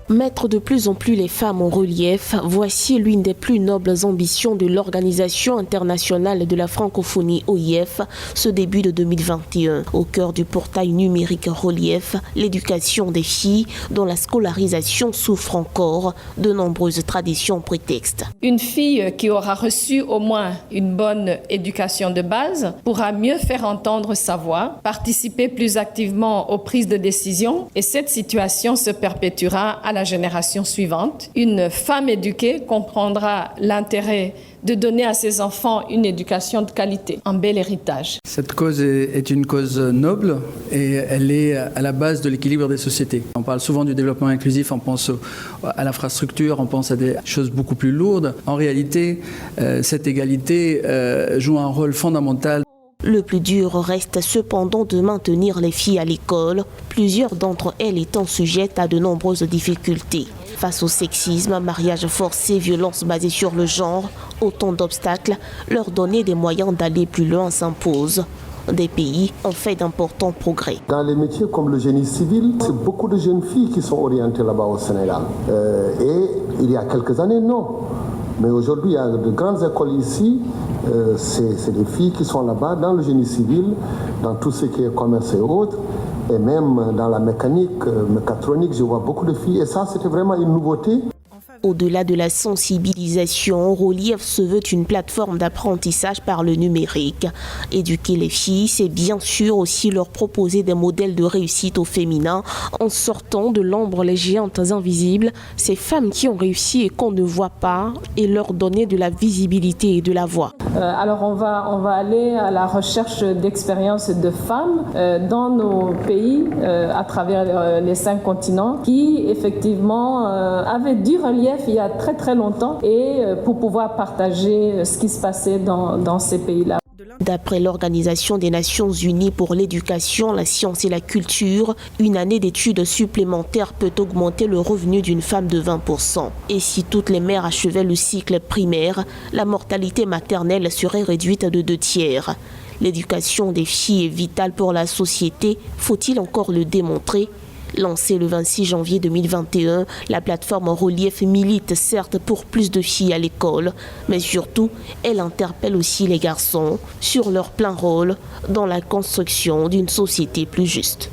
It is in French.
Mettre de plus en plus les femmes en relief, voici l'une des plus nobles ambitions de l'Organisation internationale de la francophonie OIF, ce début de 2021. Au cœur du portail numérique Relief, l'éducation des filles dont la scolarisation souffre encore de nombreuses traditions prétextes. Une fille qui aura reçu au moins une bonne éducation de base pourra mieux faire entendre sa voix, participer plus activement aux prises de décision et cette situation se perpétuera à la génération suivante. Une femme éduquée comprendra l'intérêt de donner à ses enfants une éducation de qualité, un bel héritage. Cette cause est une cause noble et elle est à la base de l'équilibre des sociétés. On parle souvent du développement inclusif, on pense à l'infrastructure, on pense à des choses beaucoup plus lourdes. En réalité, cette égalité joue un rôle fondamental. Le plus dur reste cependant de maintenir les filles à l'école, plusieurs d'entre elles étant sujettes à de nombreuses difficultés. Face au sexisme, mariage forcé, violences basées sur le genre, autant d'obstacles, leur donner des moyens d'aller plus loin s'impose. Des pays ont fait d'importants progrès. Dans les métiers comme le génie civil, c'est beaucoup de jeunes filles qui sont orientées là-bas au Sénégal. Et il y a quelques années, non. Mais aujourd'hui, il y a de grandes écoles ici. C'est des filles qui sont là-bas dans le génie civil, dans tout ce qui est commerce et autres. Et même dans la mécanique, mécatronique, je vois beaucoup de filles. Et ça, c'était vraiment une nouveauté. Au-delà de la sensibilisation, Relief se veut une plateforme d'apprentissage par le numérique. Éduquer les filles, c'est bien sûr aussi leur proposer des modèles de réussite au féminin en sortant de l'ombre les géantes invisibles, ces femmes qui ont réussi et qu'on ne voit pas, et leur donner de la visibilité et de la voix. Alors on va aller à la recherche d'expériences de femmes dans nos pays à travers les 5 continents qui effectivement avaient du relief il y a très très longtemps et pour pouvoir partager ce qui se passait dans ces pays-là. D'après l'Organisation des Nations Unies pour l'éducation, la science et la culture, une année d'études supplémentaires peut augmenter le revenu d'une femme de 20%. Et si toutes les mères achevaient le cycle primaire, la mortalité maternelle serait réduite de 2/3. L'éducation des filles est vitale pour la société, faut-il encore le démontrer ? Lancée le 26 janvier 2021, la plateforme Relief milite certes pour plus de filles à l'école, mais surtout, elle interpelle aussi les garçons sur leur plein rôle dans la construction d'une société plus juste.